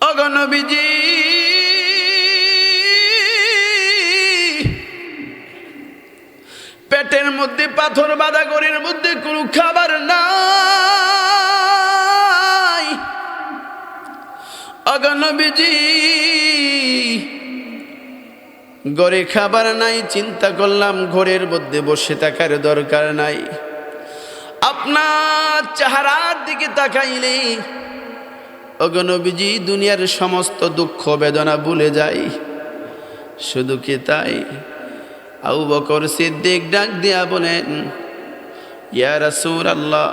ওগো নবীজি, পেটের মধ্যে পাথর বাঁধা, ঘরের মধ্যে কোনো খাবার নাই। ওগো নবীজি, ঘরে খাবার নাই, চিন্তা করলাম ঘরের মধ্যে বসে থাকার দরকার নাই। আপনার চেহারার দিকে তাকাইলে ওগো নবীজি দুনিয়ার সমস্ত দুঃখ বেদনা ভুলে যাই। শুধু কি তাই, আবু বকর সিদ্দিক ডাক দিয়া বলেন, ইয়া রাসূলুল্লাহ,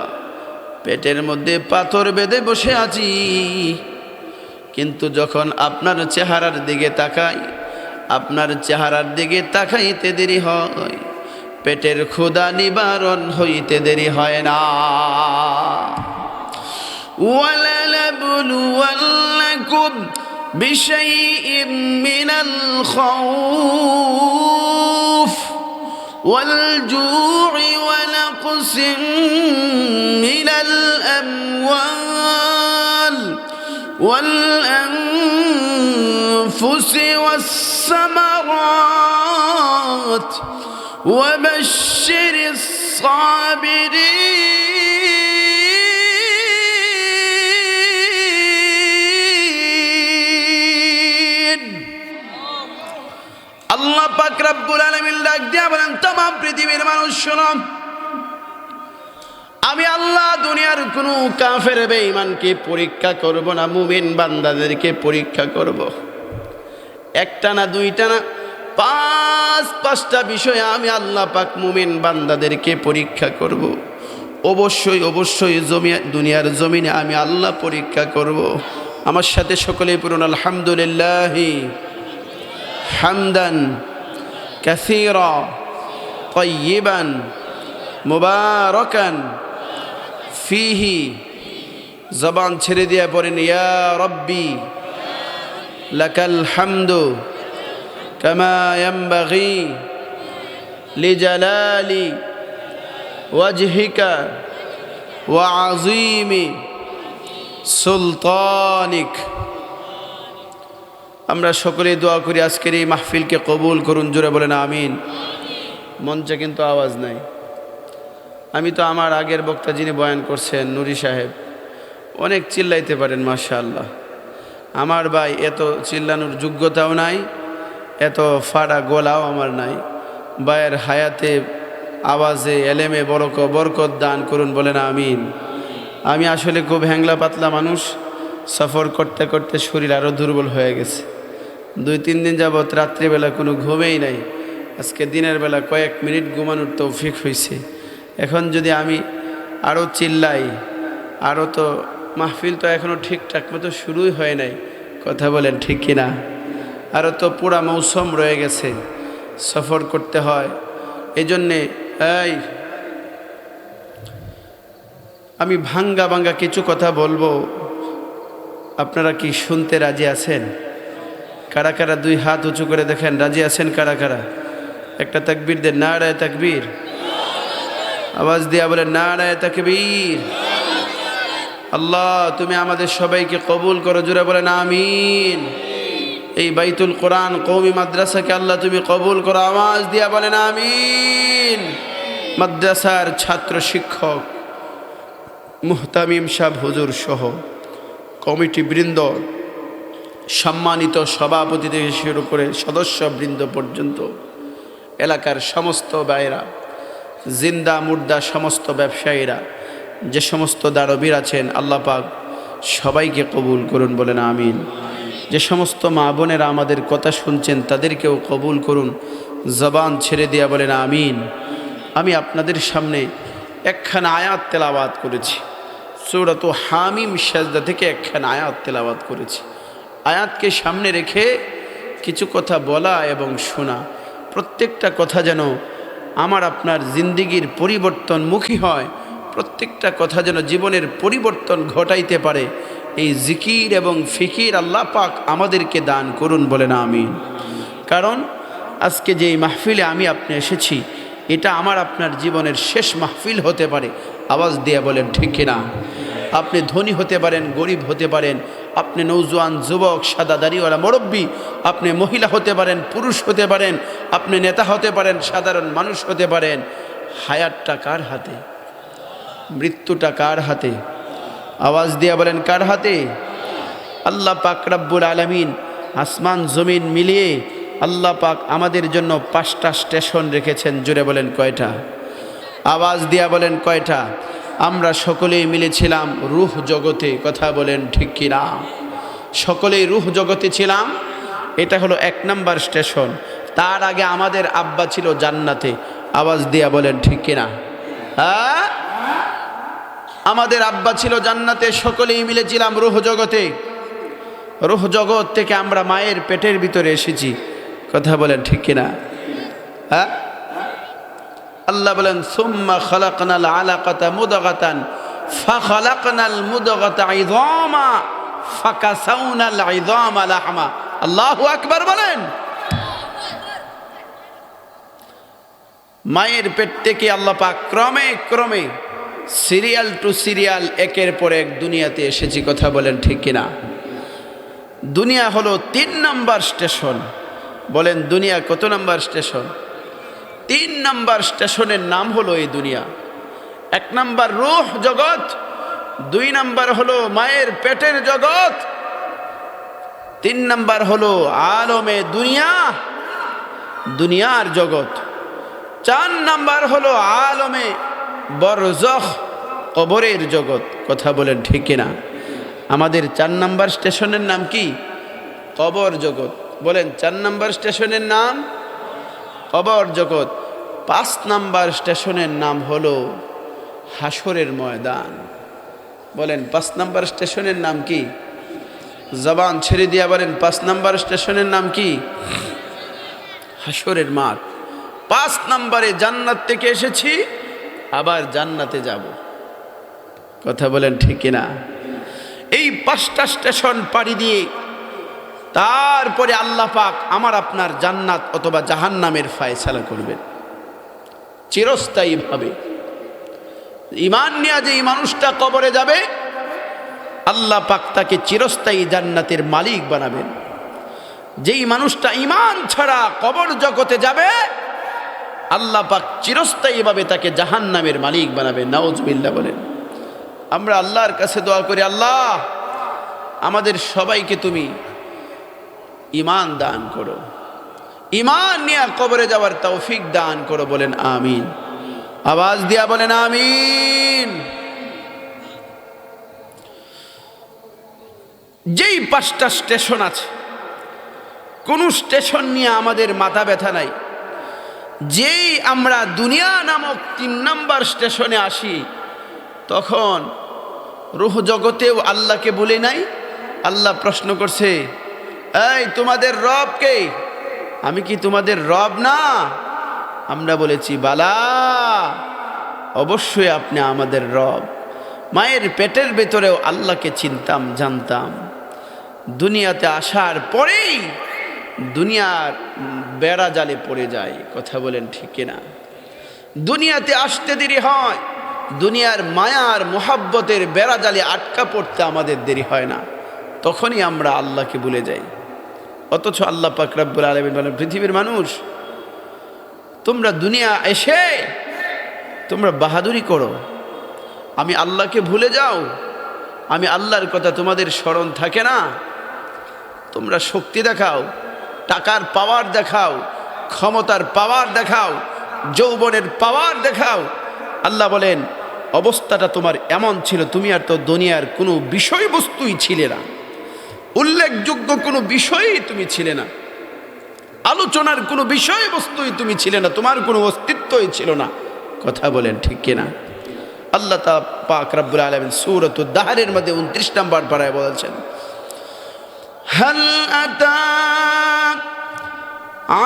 পেটের মধ্যে পাথর বেঁধে বসে আছি, কিন্তু যখন আপনার চেহারার দিকে তাকাই, আপনার চেহারার দিকে তাকাইতে দেরি হয়, পেটের ক্ষুধা নিবারণ হইতে দেরি হয় না। ওয়ালানাবলুওয়ান্নাকুম বিশাইইম মিনাল খাউফ ওয়াল জু'i ওয়া নাকসিন মিনাল আমওয়াল ওয়াল আনফুসি ওয়াস সামারাত ওয়া বাশশিরিস সাবিরিন। আল্লাহ পাক রব্বুল আলামিন ডাক দিয়া বলেন, तमाम পৃথিবীর মানুষ শোনো, আমি আল্লাহ দুনিয়ার কোনো কাফের বেঈমানকে পরীক্ষা করব না, মুমিন বান্দাদেরকে পরীক্ষা করব। একটা না, দুইটা না, পাঁচটা বিষয়ে আমি আল্লাহ পাক মুমিন বান্দাদেরকে পরীক্ষা করব। অবশ্যই অবশ্যই দুনিয়ার জমিনে আমি আল্লাহ পরীক্ষা করব। আমার সাথে সকলেই পড়ুন, আলহামদুলিল্লাহ হামদান কাসীরা তাইয়িবান মুবারাকান ফিহি। জবান ছেড়ে দিয়ে পড়েন, ইয়া রব্বি লাকাল হামদু কামা ইয়ানবাগি লিজালালি ওয়াজহিকা ওয়া আযীমি সুলতানিক। আমরা সকলেই দোয়া করি আজকের এই মাহফিলকে কবুল করুন। জোরে বলেন আমিন। মঞ্চে কিন্তু আওয়াজ নাই। আমি তো আমার আগের বক্তা যিনি বয়ান করছেন নুরি সাহেব, অনেক চিল্লাইতে পারেন মাশাআল্লাহ। আমার ভাই এত চিল্লানোর যোগ্যতাও নাই, এত ফাড়া গলাও আমার নাই। ভাইয়ের হায়াতে আওয়াজে এলেমে বরকত দান করুন, বলেন আমিন। আমি আসলে খুব হ্যাংলা পাতলা মানুষ, সফর করতে করতে শরীর আরও দুর্বল হয়ে গেছে। 2-3 দিন যাবৎ রাত্রিবেলা কোনো ঘুমেই নাই। আজকে দিনের বেলা কয়েক মিনিট ঘুমানোর তৌফিক হয়েছে। এখন যদি আমি আরও চিল্লাই, আরও তো মাহফিল তো এখনও ঠিকঠাক মতো শুরুই হয় নাই, কথা বলেন ঠিক কিনা? আরও তো পুরা মৌসুম রয়ে গেছে, সফর করতে হয়। এই জন্যে আমি ভাঙ্গা কিছু কথা বলবো, আপনারা কি শুনতে রাজি আছেন? কারা কারা 2 হাত উঁচু করে দেখেন, রাজি আছেন কারা কারা? একটা তাকবীর দেন, নারায়ে তাকবীর। আওয়াজ দিয়া বলেন, নারায়ে তাকবীর। আল্লাহ তুমি আমাদের সবাইকে কবুল করো, জোরে বলেন আমিন। এই বাইতুল কোরআন কওমি মাদ্রাসাকে আল্লাহ তুমি কবুল করো, আওয়াজ দিয়া বলেন আমিন। মাদ্রাসার ছাত্র শিক্ষক মুহতামিম সাহেব হুজুর সহ কমিটি বৃন্দ, সম্মানিত সভাপতি থেকে শুরু করে সদস্য বৃন্দ পর্যন্ত, এলাকার সমস্ত ভাইরা, জিন্দা মুর্দা সমস্ত ব্যবসায়ীরা, যে সমস্ত দারবীর আছেন, আল্লাহ পাক সবাইকে কবুল করুন, বলেন আমিন। যে সমস্ত মা বোনেরা আমাদের কথা শুনছেন তাদেরকেও কবুল করুন, জবান ছেড়ে দিয়া বলেন আমিন। আমি আপনাদের সামনে একখানা আয়াত তেলাওয়াত করেছি, সূরাত হামিম সাজদা থেকে একখানা আয়াত তেলাওয়াত করেছি। আয়াতকে সামনে রেখে কিছু কথা বলা এবং শোনা, প্রত্যেকটা কথা যেন আমার আপনার জিন্দিগির পরিবর্তনমুখী হয়, প্রত্যেকটা কথা যেন জীবনের পরিবর্তন ঘটাইতে পারে। এই জিকির এবং ফিকির আল্লাহ পাক আমাদেরকে দান করুন, বলেন আমিন। কারণ আজকে যে মাহফিলে আমি আপনি এসেছি, এটা আমার আপনার জীবনের শেষ মাহফিল হতে পারে। আওয়াজ দিয়ে বলেন ঠিক কিনা? আপনি ধনী হতে পারেন, গরিব হতে পারেন, আপনি নৌজওয়ান যুবক সাদা দাড়িওয়ালা মুরব্বী, আপনি মহিলা হতে পারেন, পুরুষ হতে পারেন, আপনি নেতা হতে পারেন, সাধারণ মানুষ হতে পারেন। হায়াতটা কার হাতে? মৃত্যুটা কার হাতে? আওয়াজ দিয়া বলেন কার হাতে? আল্লাহ পাক রব্বুল আলামিন আসমান জমিন মিলিয়ে আল্লাহ পাক আমাদের জন্য 5টা স্টেশন রেখেছেন। জুড়ে বলেন কয়টা? আওয়াজ দিয়া বলেন কয়টা? আমরা সকলেই মিলেছিলাম রূহ জগতে। কথা বলেন ঠিক কিনা? সকলেই রূহ জগতে ছিলাম। এটা হলো 1 নাম্বার স্টেশন। তার আগে আমাদের আব্বা ছিল জান্নাতে। আওয়াজ দিয়া বলেন ঠিক কিনা? হ্যাঁ, আমাদের আব্বা ছিল জান্নাতে, সকলেই মিলেছিলাম রূহ জগতে। রূহ জগৎ থেকে আমরা মায়ের পেটের ভিতরে এসেছি। কথা বলেন ঠিক কিনা? হ্যাঁ, আল্লাহ বলেন সুম্মা খালাকনাল আলাকাতা মুদগাতান ফাখালাকনাল মুদগাতা ইযামা ফাকাসাউনাল ইযামা লাহমা। আল্লাহু আকবার বলেন। মায়ের পেট থেকে আল্লাহ পাক ক্রমে ক্রমে সিরিয়াল টু সিরিয়াল একের পর এক দুনিয়াতে এসেছি। কথা বলেন ঠিক কিনা? দুনিয়া হলো 3 নাম্বার স্টেশন। বলেন দুনিয়া কত নাম্বার স্টেশন? 3 নাম্বার স্টেশনের নাম হলো এই দুনিয়া। 1 নাম্বার রূহ জগৎ, 2 নাম্বার হলো মায়ের পেটের জগৎ, 3 নাম্বার হলো আলমে দুনিয়া, দুনিয়ার জগৎ, 4 নাম্বার হলো আলমে বরজখ, কবরের জগৎ। কথা বলেন ঠিক কিনা? আমাদের 4 নাম্বার স্টেশনের নাম কি? কবর জগৎ। বলেন 4 নাম্বার স্টেশনের নাম কবর জগৎ। 5 নাম্বার স্টেশনের নাম হলো হাসরের ময়দান। বলেন 5 নাম্বার স্টেশনের নাম কি? জবান ছেড়ে দিয়া বলেন 5 নাম্বার স্টেশনের নাম কি? হাসরের মাঠ। 5 নাম্বারে জান্নাত থেকে এসেছি, আবার জান্নাতে যাব। কথা বলেন ঠিক কিনা? এই 5টা স্টেশন পাড়ি দিয়ে তারপরে আল্লাহ পাক আমার আপনার জান্নাত অথবা জাহান্নামের ফয়সালা করবেন চিরস্থায়ীভাবে। ঈমান নিয়ে যে মানুষটা কবরে যাবে, আল্লাহ পাক তাকে চিরস্থায়ী জান্নাতের মালিক বানাবেন। যেই মানুষটা ঈমান ছাড়া কবর জগতে যাবে, আল্লাহ পাক চিরস্থায়ীভাবে তাকে জাহান্নামের মালিক বানাবেন। নাউজুবিল্লাহ বলেন। আমরা আল্লাহর কাছে দোয়া করি, আল্লাহ আমাদের সবাইকে তুমি ঈমান দান করো, ঈমান নিয়ে কবরে যাওয়ার তৌফিক দান করো। বলেন আমিন। আওয়াজ দিয়া বলেন আমিন। যেই 5টা স্টেশন আছে, কোন স্টেশন নিয়ে আমাদের মাথা ব্যথা নাই। যেই আমরা দুনিয়া নামক 3 নাম্বার স্টেশনে আসি, তখন রূহ জগতেও আল্লাহকে বলে নাই। আল্লাহ প্রশ্ন করছে, এই তোমাদের রব কে? আমি কি তোমাদের রব না? আমরা বলেছি বালা, অবশ্যই আপনি আমাদের রব। মায়ের পেটের ভেতরেও আল্লাহকে চিনতাম, জানতাম। দুনিয়াতে আসার পরেই দুনিয়ার বেড়া জালে পড়ে যায়। কথা বলেন ঠিক কিনা? দুনিয়াতে আসতে দেরি হয়, দুনিয়ার মায়ার মোহাব্বতের বেড়া জালে আটকা পড়তে আমাদের দেরি হয় না, তখনই আমরা আল্লাহকে ভুলে যাই। অথচ আল্লাহ পাক রব্বুল আলামিন বলেন, পৃথিবীর মানুষ তোমরা দুনিয়া এসে তোমরা বাহাদুরি করো, আমি আল্লাহকে ভুলে যাও, আমি আল্লাহর কথা তোমাদের স্মরণ থাকে না। তোমরা শক্তি দেখাও, টাকার পাওয়ার দেখাও, ক্ষমতার পাওয়ার দেখাও, যৌবনের পাওয়ার দেখাও। আল্লাহ বলেন অবস্থাটা তোমার এমন ছিল, তুমি আর তো দুনিয়ার কোনো বিষয়বস্তুই ছিলে না, উল্লেখযোগ্য কোনো বিষয়ই তুমি ছিলে না, আলোচনার কোনো বিষয়বস্তুই তুমি ছিলে না, তোমার কোনো অস্তিত্বই ছিল না। কথা বলেন ঠিক কিনা? আল্লাহ পাক রব্বুল আলামিন সূরাতুদ দাহরের মধ্যে 29 নম্বর পারায় বলেছেন, হাল আতা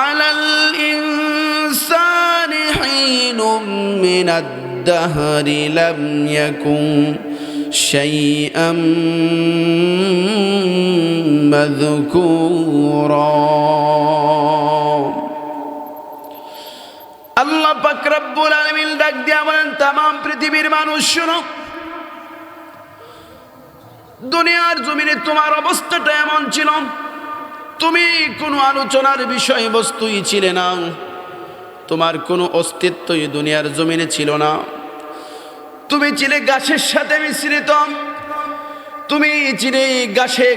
আলাল ইনসানি হিনুম মিনাদ দাহরি লাম ইয়াকুন শাইআম মাযকুরা। আল্লাহ পাক রব্বুল আলামিন ডাক দিয়া বলেন, তামাম পৃথিবীর মানুষ শোনো, দুনিয়ার জমিনে তোমার অবস্থাটা এমন ছিল, তুমি কোনো আলোচনার বিষয়বস্তুই ছিলে না, তোমার কোনো অস্তিত্বই দুনিয়ার জমিনে ছিল না। তুমি ছিলে গাছের সাথে মিশ্রিত, তুমি ছিলে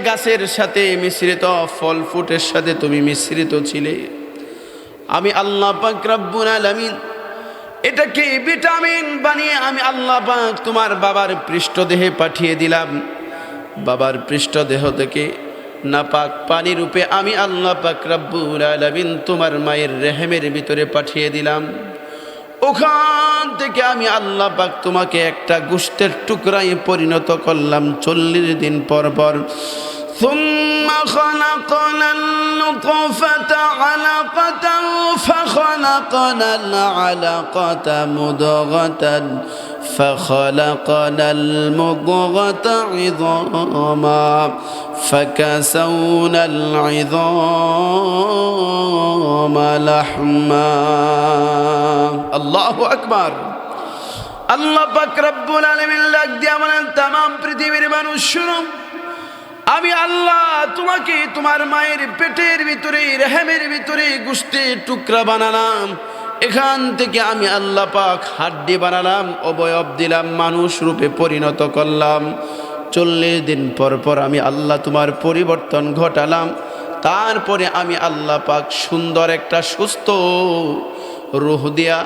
গাছের সাথে মিশ্রিত, ফল ফুটের সাথে তুমি মিশ্রিত ছিলে। আমি আল্লাহ পাক রব্বুল আলামিন এটাকে ভিটামিন বানিয়ে আমি আল্লাহ পাক তোমার বাবার পৃষ্ঠদেহে পাঠিয়ে দিলাম। বাবার পৃষ্ঠদেহ থেকে নাপাক পানি রূপে আমি আল্লাহ পাক রব্বুল আলামিন তোমার মায়ের রেহেমের ভিতরে পাঠিয়ে দিলাম। ওখান থেকে আমি আল্লাহ পাক তোমাকে একটা গোশতের টুকরায় পরিণত করলাম 40 দিন পর পর। ثم خلقنا النطفة علقة فخلقنا العلقة مضغة فخلقنا المضغة عظاما فكسونا العظام لحما الله أكبر আল্লাহ পাক রব্বুল আলামিন লাগ দিয়া বলেন तमाम পৃথিবীর মানুষ শুনো, আমি আল্লাহ তোমাকে তোমার মায়ের পেটের ভিতরে রেহেমের ভিতরে গোশতের টুকরা বানালাম। এখান থেকে আমি আল্লাহ পাক হাড্ডি বানালাম, অবয়ব দিলাম, মানুষ রূপে পরিণত করলাম। 40 দিন পর পর আমি আল্লাহ তোমার পরিবর্তন ঘটালাম। তারপরে আমি আল্লাহ পাক সুন্দর একটা সুস্থ রূহ দিয়া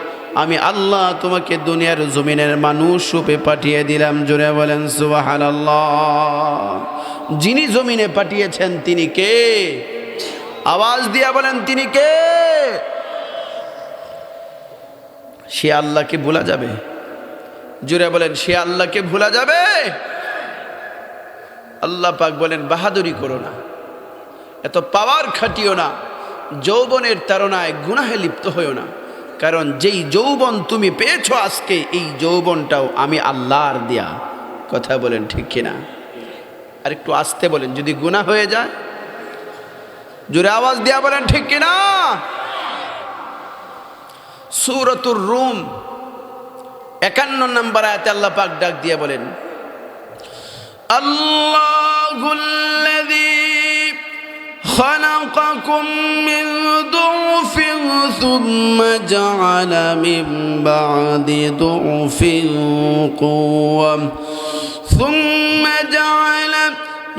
আমি আল্লাহ তোমাকে দুনিয়ার জমিনের মানুষ রূপে পাঠিয়ে দিলাম। জোরে বলেন সুবহানাল্লাহ। যিনি জমিনে পাঠিয়েছেন তিনি কে? আওয়াজ দিয়া বলেন তিনি কে? সে আল্লাহকে ভোলা যাবে? জোরে বলেন সে আল্লাহকে ভোলা যাবে? আল্লাহ পাক বলেন বাহাদুরি করো না, এত পাওয়ার খাটিও না, যৌবনের তাড়নায় গুনাহে লিপ্ত হইও না। কারণ যেই যৌবন তুমি পেয়েছো আজকে, এই যৌবনটাও আমি আল্লাহর দেয়া। কথা বলেন ঠিক কিনা? আর একটু আস্তে বলেন, যদি গুনাহ হয়ে যায়। জোরে আওয়াজ দিয়া বলেন ঠিক কিনা? সূরাতুর রুম 51 নম্বর আয়াতে আল্লাহ পাক ডাক দিয়ে বলেন, আল্লাহুল্লাযী خلقكم من ضعف ثم جعل من بعد ضعف قوة ثم جعل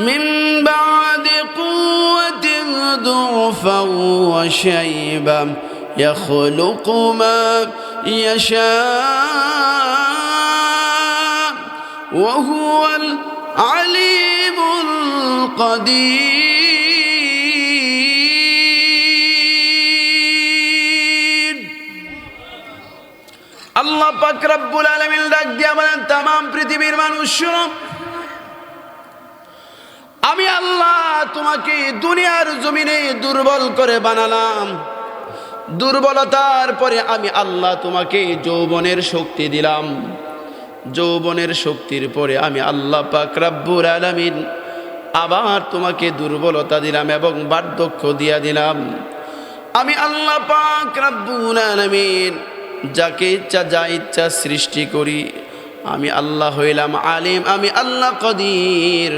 من بعد قوة ضعفا وشيبا يخلق ما يشاء وهو العليم القدير আল্লাহ পাক রব্বুল আলামিন ডাক দিয়া বলেন तमाम পৃথিবীর মানুষ শুনো, আমি আল্লাহ তোমাকে দুনিয়ার জমিনে দুর্বল করে বানালাম। দুর্বলতার পরে আমি আল্লাহ তোমাকে যৌবনের শক্তি দিলাম। যৌবনের শক্তির পরে আমি আল্লাহ পাক রব্বুল আলামিন আবার তোমাকে দুর্বলতা দিলাম এবং বার্ধক্য দিয়া দিলাম। আমি আল্লাহ পাক রব্বুল আলামিন যাকে ইচ্ছা যা ইচ্ছা সৃষ্টি করি। আমি আল্লাহ হইলাম আলিম, আমি আল্লাহ কদির,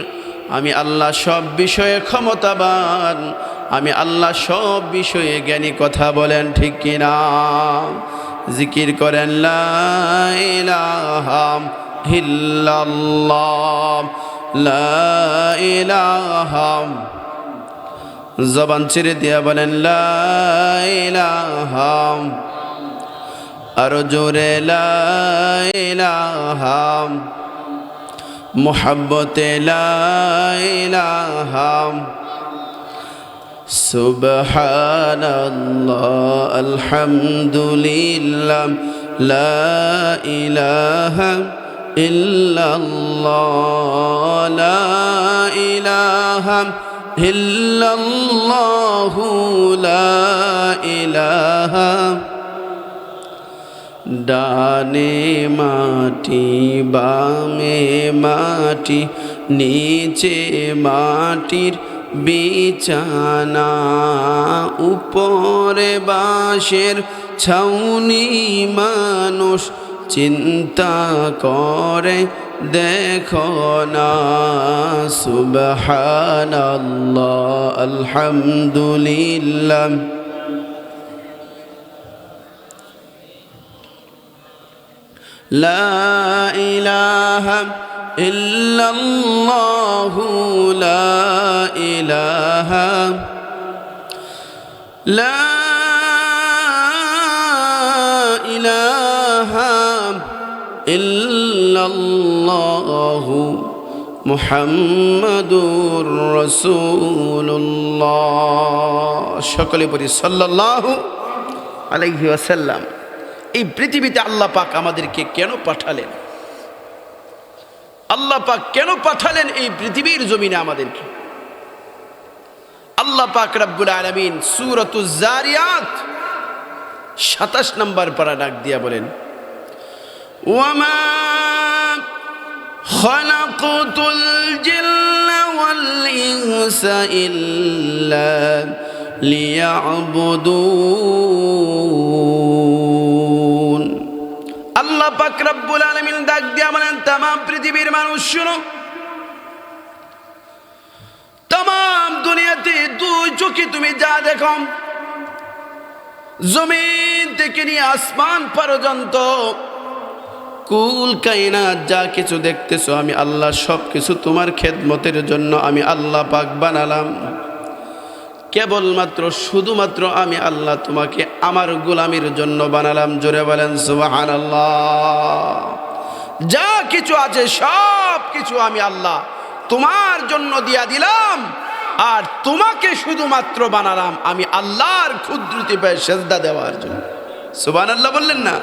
আমি আল্লাহ সব বিষয়ে ক্ষমতাবান, আমি আল্লাহ সব বিষয়ে জ্ঞানী। কথা বলেন ঠিক কিনা? জিকির করেন লা ইলাহা ইল্লাল্লাহ, লা ইলাহা। জবান ছেড়ে দিয়া বলেন লা ইলাহা। আরো জোরে লা ইলাহা। মুহাব্বতে লা ইলাহা। সুবহানাল্লাহ আলহামদুলিল্লাহ লা ইলাহা ইল্লাল্লাহ, লা ইলাহা ইল্লাল্লাহু, লা ইলাহা। ডানে মাটি বামে মাটি, নিচে মাটির বিছানা, উপরে বাঁশের ছাউনি, মানুষ চিন্তা করে দেখো না সুবহানাল্লাহ আলহামদুলিল্লাহ লা ইলাহা ইল্লাল্লাহু লা ইলাহা লা ইলাহা ইল্লাল্লাহু মুহাম্মাদুর রাসূলুল্লাহ। সকলে বলি সাল্লাল্লাহু আলাইহি ওয়াসাল্লাম। এই পৃথিবীতে আল্লাহ পাক আমাদেরকে কেন পাঠালেন? আল্লাহ পাক কেন পাঠালেন এই পৃথিবীর জমিনে আমাদেরকে? আল্লাহ পাক রব্বুল আলামিন সূরাতুজ জারিয়াত ২৭ নম্বর পারা ডাক দিয়া বলেন, ওয়ামা খালাকতুল জিন্না ওয়াল ইনসা ইল্লা লিয়াবুদুন। আল্লাহ পাক রব্বুল আলামিন ডাক দিয়া বলেন, তাম পৃথিবীর মানুষ শুনো, তাম দুনিয়াতে দুই চোখে তুমি যা দেখো, জমিন থেকে নিয়ে আসমান পর্যন্ত কুল কায়নাত যা কিছু দেখতেছো, আমি আল্লাহ সব কিছু তোমার খেদমতের জন্য আমি আল্লাহ পাক বানালাম। কেবলমাত্র শুধুমাত্র আমি আল্লাহ তোমাকে আমার গোলামির জন্য বানালাম। জোরে বলেন সুবহানাল্লাহ। যা কিছু আছে সব কিছু আমি আল্লাহ তোমার জন্য দিয়া দিলাম, আর তোমাকে শুধুমাত্র বানালাম আমি আল্লাহর ক্ষুদ্রতি পায়ে সেজদা দেওয়ার জন্য। সুবহানাল্লাহ বললেন না?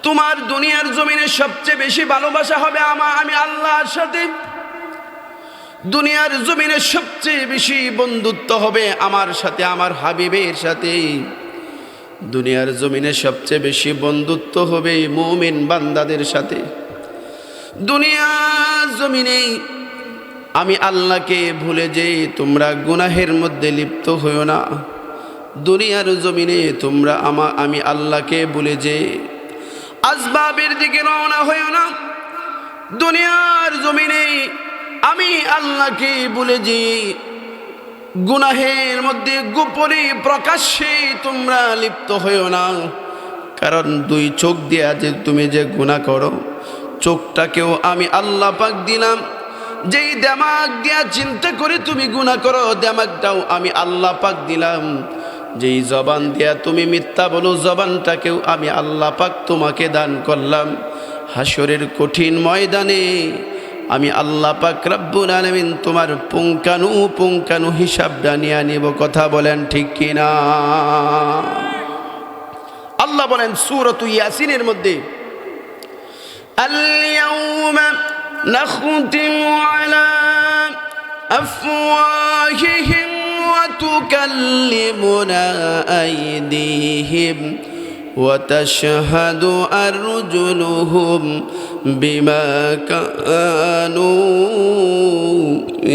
তোমার দুনিয়ার জমিনে সবচেয়ে বেশি ভালোবাসা হবে আমি আল্লাহর সাথে। দুনিয়ার জমিনে সবচেয়ে বেশি বন্ধুত্ব হবে আমার সাথে, আমার হাবিবের সাথে। দুনিয়ার জমিনে সবচেয়ে বেশি বন্ধুত্ব হবে মুমিন বান্দাদের সাথে। দুনিয়ার জমিনে আমি আল্লাহকে ভুলে যে তোমরা গুনাহের মধ্যে লিপ্ত হইও না। দুনিয়ার জমিনে তোমরা আমি আল্লাহকে ভুলে যে আসবাবের দিকে রওনা হইও না। দুনিয়ার জমিনে আমি আল্লাহকে ভুলে যে গুনাহের মধ্যে গোপনে প্রকাশ্যে তোমরা লিপ্ত হইও না। কারণ দুই চোখ দিয়া যে তুমি যে গুনাহ করো, চোখটাকেও আমি আল্লাহ পাক দিলাম। যেই দিমাগ দিয়া চিন্তা করে তুমি গুনাহ করো, দিমাগটাও আমি আল্লাহ পাক দিলাম। যেই জবান দিয়া তুমি মিথ্যা বলো, জবানটাকেও আমি আল্লাহ পাক তোমাকে দান করলাম। হাসরের কঠিন ময়দানে আমি আল্লাহ পাক রব্বুল আলামিন তোমার পুঙ্খানু হিসাবটা নিয়ে নিব। কথা বলেন ঠিক কিনা? আল্লাহ বলেন সূরাতু ইয়াসিনের মধ্যে, আল-ইয়াউমা নাখতিমু আলা আফওয়াহিহিম ওয়া তুকাল্লিমুনা আইদিহিম ওয়া তাশহাদু আরজুলুহুম বিমা কানু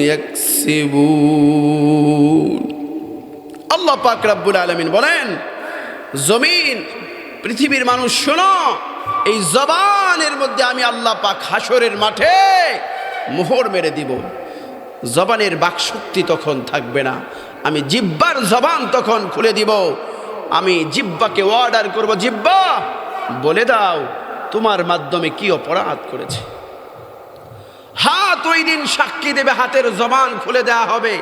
ইয়াকসিবুন। আল্লাহ পাক রব্বুল আলামিন বলেন, জমিন পৃথিবীর মানুষ শোনো, এই জবানের মধ্যে আমি আল্লাহ পাক হাসরের মাঠে মোহর মেরে দিব। জবানের বাকশক্তি তখন থাকবে না। আমি জিহ্বার জবান তখন খুলে দিব। আমি জিহ্বাকে অর্ডার করব, জিহ্বা বলে দাও তোমার মাধ্যমে কি অপরাধ করেছে। হাত ওই দিন সাক্ষী দেবে, হাতের জবান খুলে দেওয়া হবে।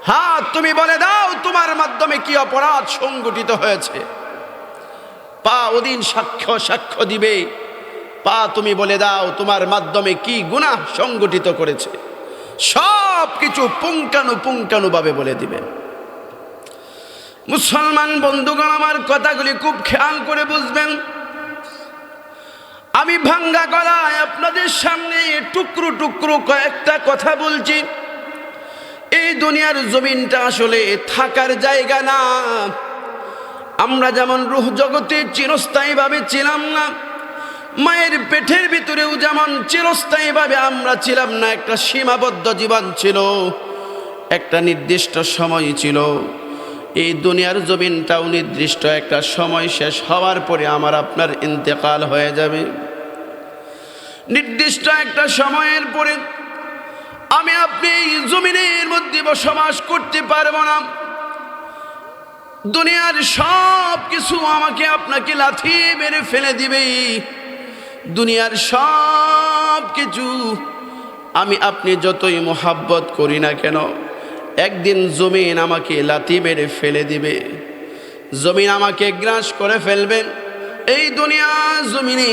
হাত তুমি বলে দাও তোমার মাধ্যমে কি অপরাধ সংগঠিত হয়েছে। পা ওদিন সাক্ষ্য দিবে। পা তুমি বলে দাও তোমার মাধ্যমে কি গুনাহ সংগঠিত করেছে। সব কিছু পুঙ্খানু ভাবে বলে দিবে। মুসলমান বন্ধুগণ, আমার কথাগুলি খুব খেয়াল করে বুঝবেন। আমি ভাঙ্গা গলায় আপনাদের সামনে টুকরো কয়েকটা কথা বলছি। এই দুনিয়ার জমিনটা আসলে থাকার জায়গা না। আমরা যেমন রূহ জগতে চিরস্থায়ীভাবে ছিলাম না, মায়ের পেটের ভিতরেও যেমন চিরস্থায়ীভাবে আমরা ছিলাম না। একটা সীমাবদ্ধ জীবন ছিল, একটা নির্দিষ্ট সময় ছিল। এই দুনিয়ার জমিনটাও নির্দিষ্ট একটা সময় শেষ হওয়ার পরে আমার আপনার ইন্তেকাল হয়ে যাবে। নির্দিষ্ট একটা সময়ের পরে আমি আপনি এই জমিনের মধ্যে বসবাস করতে পারবো না। দুনিয়ার সব কিছু আমাকে আপনাকে লাথি মেরে ফেলে দিবে। দুনিয়ার সব কিছু আমি আপনি যতই মোহাব্বত করি না কেন, একদিন জমিন আমাকে লাথি মেরে ফেলে দিবে। জমিন আমাকে গ্রাস করে ফেলবে। এই দুনিয়া জমিনে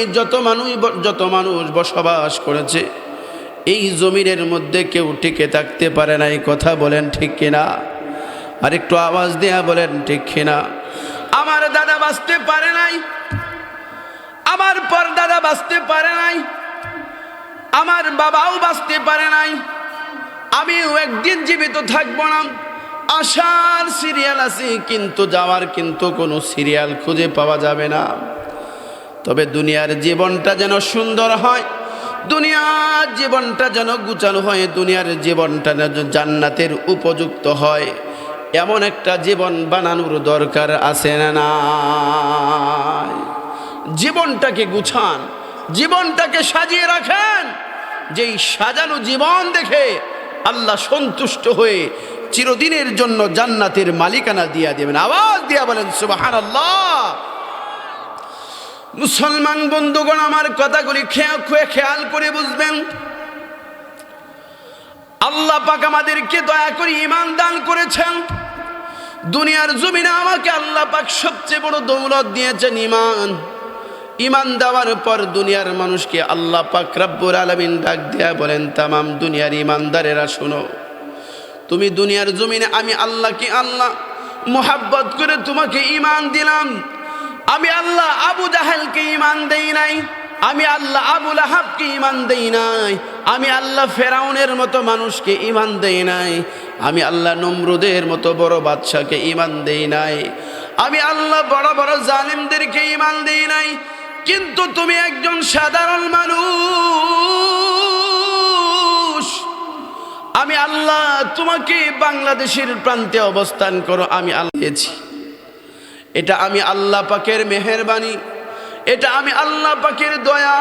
যত মানুষ বসবাস করেছে, এই জমিনের মধ্যে কেউ টিকে থাকতে পারে না। এই কথা বলেন ঠিক কিনা? আর একটু আওয়াজ দেয়া বলেন ঠিক কিনা? আমার দাদা বাঁচতে পারে নাই, আমার পরদাদা বাঁচতে পারে নাই, আমার বাবাও বাঁচতে পারে নাই। আমিও একদিন জীবিত থাকবো না। আসার সিরিয়াল আছে, কিন্তু যাওয়ার কিন্তু কোনো সিরিয়াল খুঁজে পাওয়া যাবে না। তবে দুনিয়ার জীবনটা যেন সুন্দর হয়, দুনিয়ার জীবনটা যেন গুছানো হয়, দুনিয়ার জীবনটা যেন জান্নাতের উপযুক্ত হয়, এমন একটা জীবন বানানোর দরকার আছে না নাই? জীবনটাকে গুছান, জীবনটাকে সাজিয়ে রাখেন। যেই সাজানো জীবন দেখে আল্লাহ সন্তুষ্ট হয়ে চিরদিনের জন্য জান্নাতের মালিকানা দিয়া দেবেন। আওয়াজ দিয়া বলেন সুবহানাল্লাহ। মুসলমান বন্ধুগণ, আমার কথাগুলি খেয়াল করে বুঝবেন। আল্লাহ পাক আমাদেরকে দয়া করে ঈমান দান করেছেন। দুনিয়ার জমিনে আমাকে আল্লাহ পাক সবচেয়ে বড় দৌলত দিয়েছেন ঈমান। ঈমান দেওয়ার পর দুনিয়ার মানুষকে আল্লাহ পাক রব্বুল আলামিন ডাক দেয়া বলেন, তামাম দুনিয়ার ঈমানদারেরা শোনো, তুমি দুনিয়ার জমিনে আমি আল্লাহকে মোহাব্বত করে তোমাকে ঈমান দিলাম। আমি আল্লাহ আবু জাহেলকে ঈমান দেই নাই, আমি আল্লাহ আবু লাহাবকে ঈমান দেই নাই, আমি আল্লাহ ফেরাউনের মতো মানুষকে ঈমান দেই নাই, আমি আল্লাহ নমরুদের মতো বড় বাদশাকে ঈমান দেই নাই, আমি আল্লাহ বড় বড় জালিমদেরকে ঈমান দেই নাই। কিন্তু তুমি একজন সাধারণ মানুষ, আমি আল্লাহ তোমাকে বাংলাদেশের প্রান্তে অবস্থান করো আমি আল্লাহ দিয়েছি। এটা আমি আল্লাহ পাকের মেহেরবানি, এটা আমি আল্লাহ পাকের দয়া।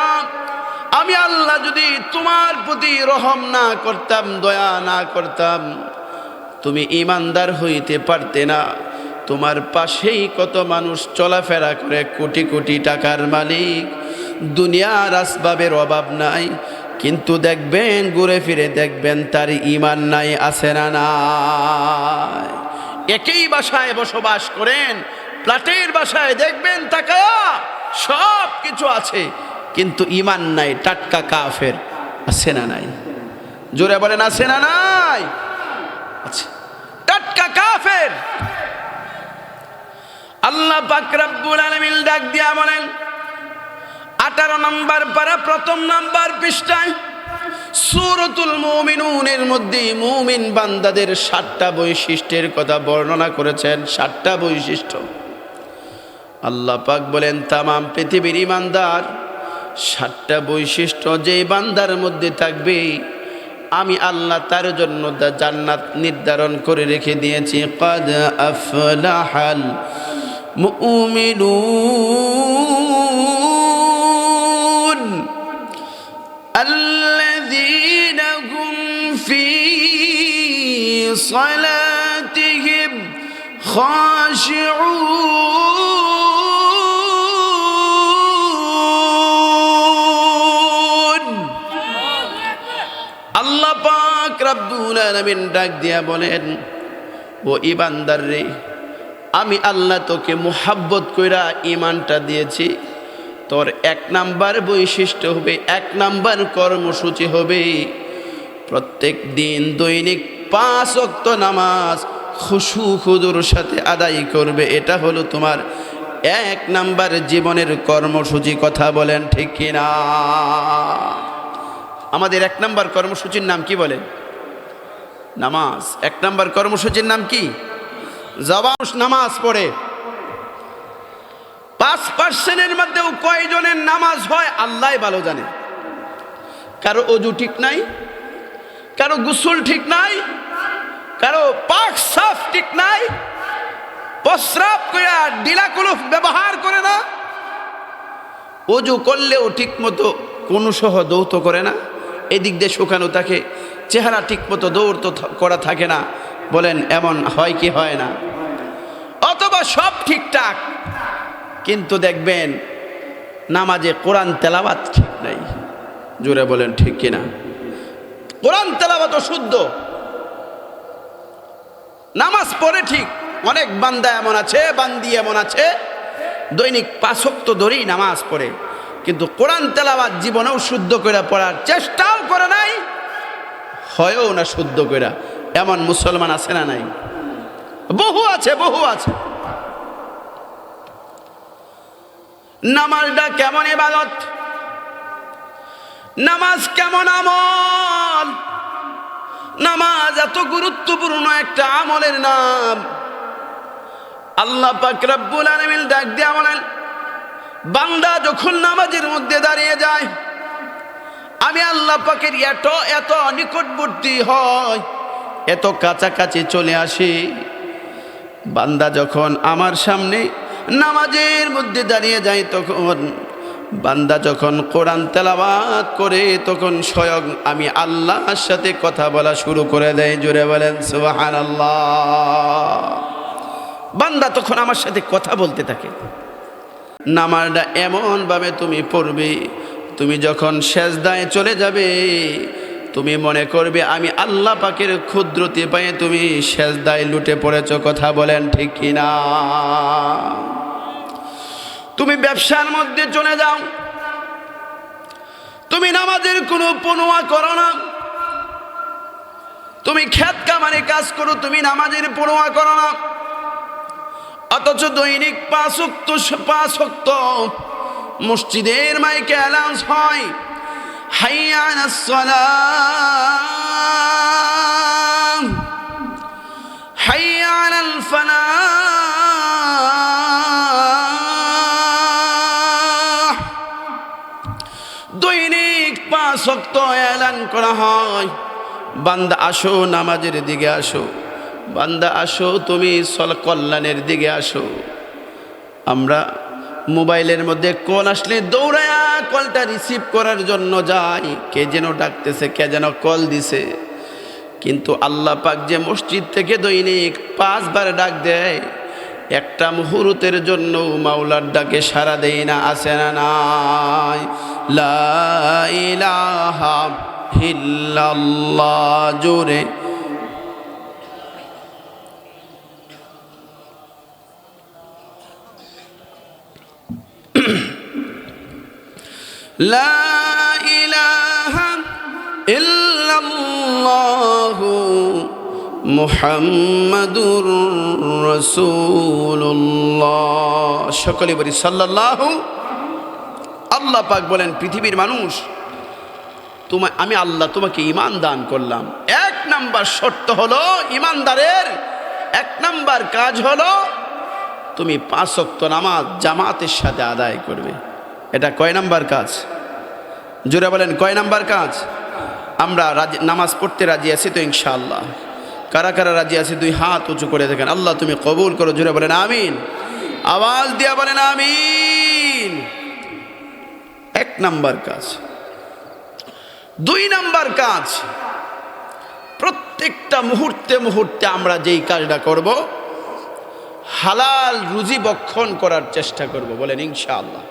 আমি আল্লাহ যদি তোমার প্রতি রহম না করতাম, দয়া না করতাম, তুমি ঈমানদার হইতে পারতে না। তোমার পাশেই কত মানুষ চলাফেরা করে, কোটি কোটি টাকার মালিক, দুনিয়ার আসবাবের অভাব নাই, কিন্তু দেখবেন ঘুরে ফিরে দেখবেন তার ঈমান নাই, আছে না নাই? একই বাসায় বসবাস করেন, প্লাটের বাসায় দেখবেন তাকায়া সব কিছু আছে, কিন্তু ঈমান নাই, টাটকা কাফের, আছে না নাই? জোরে বলেন আছে না নাই? আছে, টাটকা কাফের। আল্লাহ পাক রব্বুল আলামিন ডাক দিয়া বলেন 18 নম্বর পারা 1ম নম্বর পৃষ্ঠায় সূরাতুল মুমিনুনের মধ্যে মুমিন বান্দাদের 7টা বৈশিষ্ট্যের কথা বর্ণনা করেছেন। 7টা বৈশিষ্ট্য আল্লাহ পাক বলেন তামাম পৃথিবীর ঈমানদার 7টা বৈশিষ্ট্য যে বান্দার মধ্যে থাকবে, আমি আল্লাহ তার জন্য জান্নাত নির্ধারণ করে রেখে দিয়েছি। ক্বাদ আফলাহাল মুমিনুন আল্লাযীনা হুম ফী সালাতিহিম খাশিউন। আল্লাহ পাক রব্বুল আলামিন ডাক দিয়া বলেন, ও ঈমানদার রে, আমি আল্লাহ তোকে মুহাব্বত কইরা ঈমানটা দিয়েছি। তোর 1 নাম্বার বৈশিষ্ট্য হবে, 1 নাম্বার কর্মসূচি হবে, প্রত্যেক দিন দৈনিক 5 ওয়াক্ত নামাজ খুশু খুদুর সাথে আদায় করবে। এটা হলো তোমার 1 নাম্বার জীবনের কর্মসূচি। কথা বলেন ঠিক কিনা? আমাদের 1 নাম্বার কর্মসূচির নাম কি বলেন? নামাজ। 1 নাম্বার কর্মসূচির নাম কি? জবান নামাজ পড়ে। 5% মধ্যেও কয়জনের নামাজ হয় আল্লাহই ভালো জানে। কারো ওযু ঠিক নাই, কারো গোসল ঠিক নাই, কারো পাক সাফ ঠিক নাই, প্রস্রাব কইরা ডিলা কলুফ ব্যবহার করে না, ওযু করলেও ঠিক মতো কোণসহ দৌত করে না, এদিক দিয়ে শুকানো থাকে, চেহারা ঠিকমতো দৌড় করা থাকে না, বলেন এমন হয় কি হয় না? অথবা সব ঠিকঠাক কিন্তু দেখবেন নামাজে কোরআন তেলাওয়াত ঠিক নাই। জোরে বলেন ঠিক কিনা? কোরআন তেলাওয়াত শুদ্ধ, নামাজ পড়ে ঠিক। অনেক বান্দা এমন আছে, বান্দি এমন আছে, দৈনিক 5 ওয়াক্ত ধরেই নামাজ পড়ে, কিন্তু কোরআন তেলাওয়াত জীবনেও শুদ্ধ করে পড়ার চেষ্টাও করে নাই, হয়ও না শুদ্ধ করে। এমন মুসলমান আছে না নাই? বহু আছে, বহু আছে। নামাজটা কেমন ইবাদত, নামাজ কেমন আমল, নামাজ এত গুরুত্বপূর্ণ একটা আমলের নাম। আল্লাহ পাক রব্বুল আলামিন ডাক দিয়া বলেন, বান্দা যখন নামাজের মধ্যে দাঁড়িয়ে যায়, আমি আল্লাহ পাকের এত নিকটবর্তী হয়, এত কাছাকাছি চলে আসি। বান্দা যখন আমার সামনে নামাজের মধ্যে দাঁড়িয়ে যায়, তখন বান্দা যখন কোরআন তেলাওয়াত করে, তখন স্বয়ং আমি আল্লাহর সাথে কথা বলা শুরু করে দেয়। জোরে বলেন সুবহানাল্লাহ। বান্দা তখন আমার সাথে কথা বলতে থাকে। নামাজটা এমনভাবে তুমি পড়বে, তুমি যখন সেজদায় চলে যাবে, তুমি মনে করবে আমি আল্লাহ পাকের ক্ষুদ্রতি পায়ে তুমি সেজদায় লুটে পড়েছ। কথা বলেন ঠিক কিনা? তুমি ব্যবসার মধ্যে চলে যাও, তুমি নামাজের কোনো পরোয়া করো না। তুমি ক্ষেত কামারে কাজ করো, তুমি নামাজের পরোয়া করো না। অথচ দৈনিক 5 ওয়াক্ত মসজিদের মাইকে অ্যালাউন্স হয়, হাইয়া আলাস সালাম, হাইয়া আলাল ফালাহ। দৈনিক 5 ওয়াক্ত এলান করা হয়, বান্দা আসো নামাজের দিকে আসো, বান্দা আসো তুমি কল্যাণের দিকে আসো। আমরা মোবাইলের মধ্যে কল আসলে দৌড়ায়া কলটা রিসিভ করার জন্য যাই, কে যেন ডাকতেছে, কে যেন কল দিছে। কিন্তু আল্লাহ পাক যে মসজিদ থেকে দৈনিক 5 বার ডাক দেয়, একটা মুহূর্তের জন্য মাওলার ডাকে সাড়া দেয় না? আছে না নাই? লা ইলাহা ইল্লাল্লাহ। জোরে লা ইলাহা ইল্লাল্লাহু মুহাম্মাদুর রাসূলুল্লাহ। সকলে বলি সাল্লাল্লাহু। আল্লাহ পাক বলেন, পৃথিবীর মানুষ, আমি আল্লাহ তোমাকে ঈমান দান করলাম। 1 নাম্বার শর্ত হলো, ঈমানদারের 1 নাম্বার কাজ হলো তুমি 5 ওয়াক্ত নামাজ জামাতের সাথে আদায় করবে। এটা কয় নাম্বার কাজ? জোরে বলেন কয় নাম্বার কাজ? আমরা নামাজ পড়তে রাজি আছি তো ইনশাআল্লাহ? কারা কারা রাজি আছে 2 হাত উঁচু করে দেখেন। আল্লাহ তুমি কবুল করো। জোরে বলেন আমিন। আওয়াজ দিয়া বলেন আমিন। 1 নাম্বার কাজ। 2 নাম্বার কাজ, প্রত্যেকটা মুহূর্তে মুহূর্তে আমরা যেই কাজটা করব, হালাল রুজি বক্ষণ করার চেষ্টা করব। বলেন ইনশাআল্লাহ।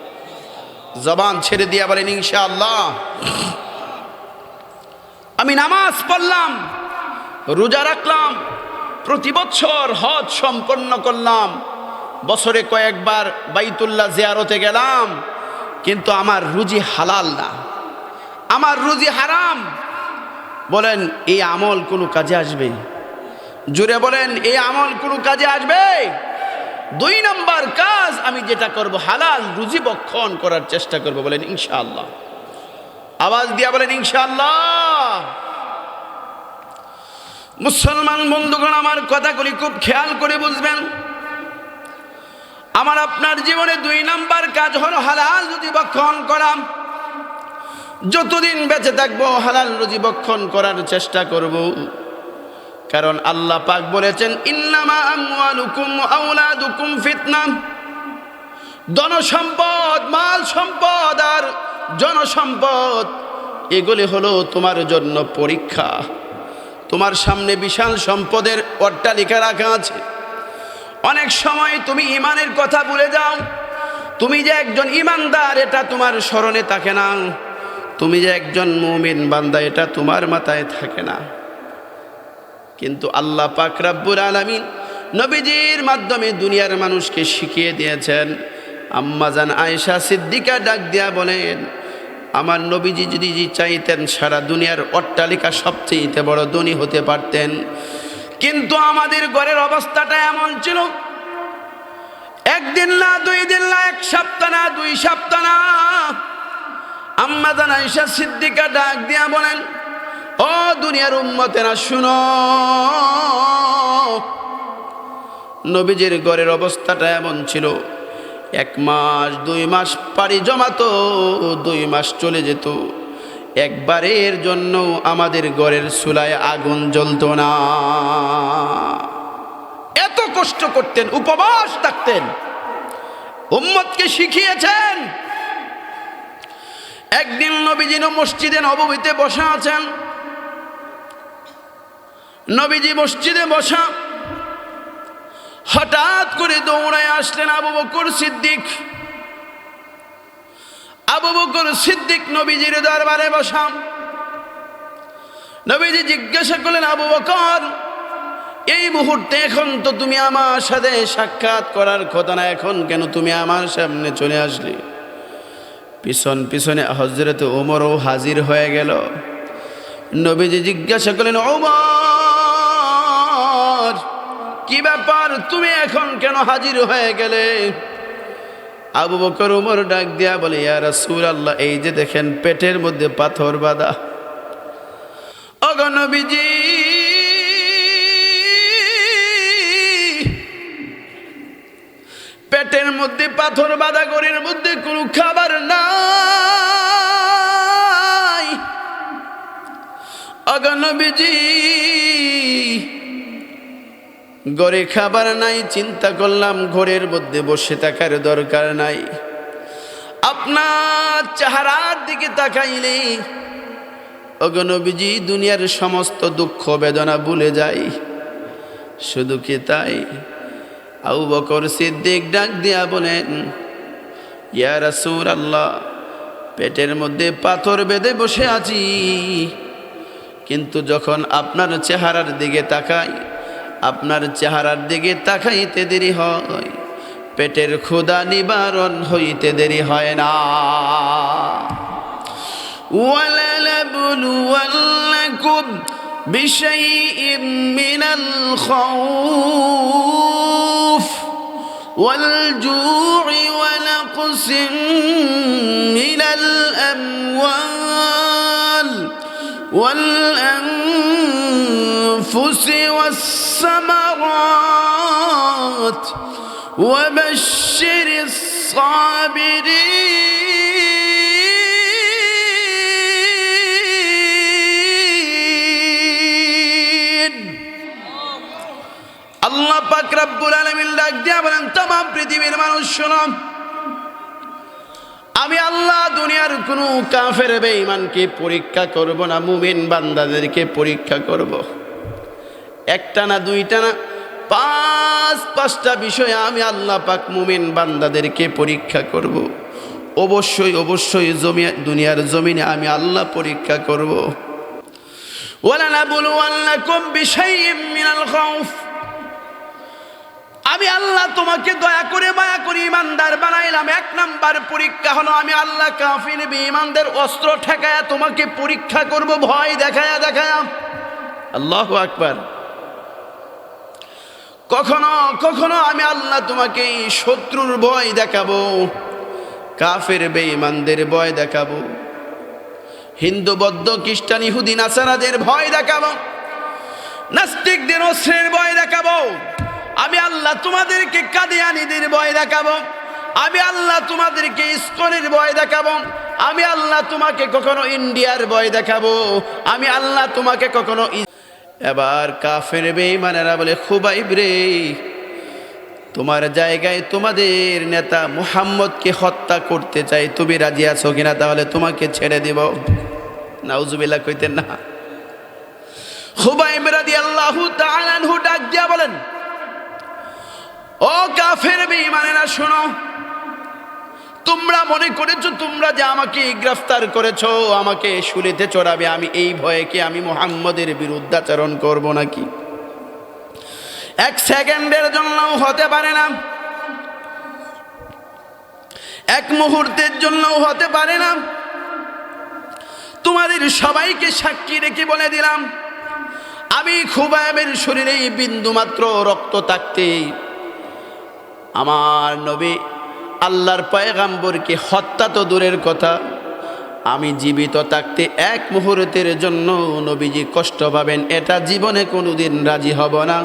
জবান ছেড়ে দিয়া বলেন ইনশাআল্লাহ। আমি নামাজ পড়লাম, রোজা রাখলাম, প্রতি বছর হজ সম্পন্ন করলাম, বছরে কয়েকবার বাইতুল্লাহ জিয়ারতে গেলাম, কিন্তু আমার রুজি হালাল না, আমার রুজি হারাম। বলেন এই আমল কোনো কাজে আসবে? জোরে বলেন এই আমল কোনো কাজে আসবে? 2 নাম্বার কাজ, আমি যেটা করব হালাল রুজি বক্ষণ করার চেষ্টা করব। বলেন ইনশাআল্লাহ। আওয়াজ দিয়া বলেন ইনশাআল্লাহ। মুসলমান বন্ধুগণ, আমার কথাগুলি খুব খেয়াল করে বুঝবেন। আমার আপনার জীবনে 2 নাম্বার কাজ হলো হালাল রুজি বক্ষণ করা। যতদিন বেঁচে থাকবো হালাল রুজি বক্ষণ করার চেষ্টা করব, কারণ আল্লাহ পাক বলেছেন, ইন্নামা আমওয়ালুকুম ওয়া আওলাদুকুম ফিতনা। ধন সম্পদ, মাল সম্পদ আর জনসম্পদ, এগুলি হলো তোমার জন্য পরীক্ষা। তোমার সামনে বিশাল সম্পদের অট্টালিকা রাখা আছে, অনেক সময় তুমি ইমানের কথা ভুলে যাও। তুমি যে একজন ইমানদার এটা তোমার স্মরণে থাকে না, তুমি যে একজন মুমিন বান্দা এটা তোমার মাথায় থাকে না। কিন্তু আল্লাহ পাক রব্বুল আলামিন নবীজির মাধ্যমে দুনিয়ার মানুষকে শিখিয়ে দিয়েছেন। আম্মাজান আয়েশা সিদ্দিকা ডাক দিয়া বলেন, আমার নবীজি যদি চাইতেন সারা দুনিয়ার অট্টালিকা সবচেয়ে বড় ধনী হতে পারতেন, কিন্তু আমাদের ঘরের অবস্থাটা এমন ছিল, একদিন না, 2 দিন না, 1 সপ্তাহ না, 2 সপ্তাহ না, আম্মাজান আয়েশা সিদ্দিকা ডাক দিয়া বলেন, ও দুনিয়ার উম্মতেরা শুনো, নবীজির ঘরের অবস্থাটা এমন ছিল, 1 মাস 2 মাস পাড়ি জমাতো, 2 মাস চলে যেত, একবারের জন্য আমাদের ঘরের চুলায় আগুন জ্বলতো না। এত কষ্ট করতেন, উপবাস থাকতেন, উম্মতকে শিখিয়েছেন। একদিন নবীজি মসজিদে নববীতে বসা আছেন, নবীজি মসজিদে বসা, হঠাৎ করে দৌড়ায় আসলেন আবু বকর সিদ্দিক। আবু বকর সিদ্দিক নবীজির দরবারে বসা। নবীজি জিজ্ঞাসা করলেন, আবু বকর, এই মুহূর্তে এখন তো তুমি আমার সাথে সাক্ষাৎ করার কথা না, এখন কেন তুমি আমার সামনে চলে আসলে? পিছন পিছনে হযরত ওমরও হাজির হয়ে গেল। নবীজি জিজ্ঞাসা করলেন, ওমর, কি ব্যাপার, তুমি এখন কেন হাজির হয়ে গেলে? আবু বকর ওমর ডাক দিয়া বলে, ইয়া রাসূলুল্লাহ, এই যে দেখেন পেটের মধ্যে পাথর বাঁধা। ওগো নবীজি, পেটের মধ্যে পাথর বাঁধা, ঘরের মধ্যে কোনো খাবার নাই। ওগো নবীজি, ঘরে খাবার নাই, চিন্তা করলাম ঘরের মধ্যে বসে থাকার দরকার নাই। আপনার চেহারার দিকে তাকাইলে ওগো নবীজি দুনিয়ার সমস্ত দুঃখ বেদনা ভুলে যাই। শুধু কি তাই? আবু বকর সিদ্দিক ডাক দিয়া বলেন, ইয়া রাসূলুল্লাহ, পেটের মধ্যে পাথর বেঁধে বসে আছি, কিন্তু যখন আপনার চেহারার দিকে তাকাই, আপনার চেহারার দিকে তাকাইতে দেরি হয়, পেটের ক্ষুধা নিবারণ হইতে দেরি হয় না। ওয়ালানাবলুওয়ান্নাকুম বিশাইইম মিনাল খাউফ ওয়াল জু'i ওয়া নাকসিন মিনাল আমওয়াল ওয়াল আনফুসি ওয়াস সামারাত ওয়া বাশশিরিস সাবিরিন। আল্লাহ পাক রব্বুল আলামিন ডাক দিয়া বলেন, तमाम পৃথিবীর মানুষ শোনো, আমি আল্লাহ দুনিয়ার কোনো কাফের বেঈমানকে পরীক্ষা করব না, মুমিন বান্দাদেরকে পরীক্ষা করব। একটা না, দুইটা না, 5-5টা বিষয়ে আমি আল্লাহ পাক মুমিন বান্দাদেরকে পরীক্ষা করব। অবশ্যই অবশ্যই দুনিয়ার জমিনে আমি আল্লাহ পরীক্ষা করব। ওয়ালানাবলুওয়ান্নাকুম বিশাইইম মিনাল খাউফ, আমি আল্লাহ তোমাকে দয়া করে মায়া করে ইমানদার বানাইলাম। 1 নাম্বার পরীক্ষা হলো আমি আল্লাহ কাফির বেঈমানদের অস্ত্র ঠেকায়া তোমাকে পরীক্ষা করব, ভয় দেখায়া দেখায়া। আল্লাহু আকবার। কখনো কখনো আমি আল্লাহ তোমাকে শত্রুর ভয় দেখাবো, কাফের বেঈমানদের ভয় দেখাবো, হিন্দু বৌদ্ধ খ্রিস্টান ইহুদি নাসারাদের ভয় দেখাবো, নাস্তিকদের অস্ত্রের ভয় দেখাবো। আমি আল্লাহ তোমাদেরকে কাদিয়ানীদের ভয় দেখাবো, আমি আল্লাহ তোমাদেরকে ইসকনের ভয় দেখাবো, আমি আল্লাহ তোমাকে কখনো ইন্ডিয়ার ভয় দেখাবো, আমি আল্লাহ তোমাকে কখনো। এবার কাফের বেঈমানেরা বলে, খুবাইব রে, তোমার জায়গায় তোমাদের নেতা মুহাম্মদকে হত্যা করতে চাই, তুমি রাজি আছো কিনা? তাহলে তোমাকে ছেড়ে দিব। নাউজুবিল্লাহ কইতেন না? খুবাইব রাদিয়াল্লাহু তাআলা আনহু ডাক দিয়া বলেন, ও কাফের বেঈমানেরা শোনো, তোমরা মনে করেছো তোমরা যে আমাকে গ্রেফতার করেছো, আমাকে শুলিতে চড়াবে, আমি এই ভয়ে কি আমি মুহাম্মদের বিরুদ্ধাচরণ করব নাকি? এক সেকেন্ডের জন্যও হতে পারে না, এক মুহূর্তের জন্যও হতে পারে না। তোমাদের সবাইকে সাক্ষী রেখে বলে দিলাম, আমি খুবাইবের শরীরে বিন্দু মাত্র রক্ত থাকতে আমার নবী আল্লাহর পয়গাম্বরকে হত্যা তো দূরের কথা, আমি জীবিত থাকতে এক মুহূর্তের জন্য নবীজি কষ্ট পাবেন এটা জীবনে কোনোদিন রাজি হব না।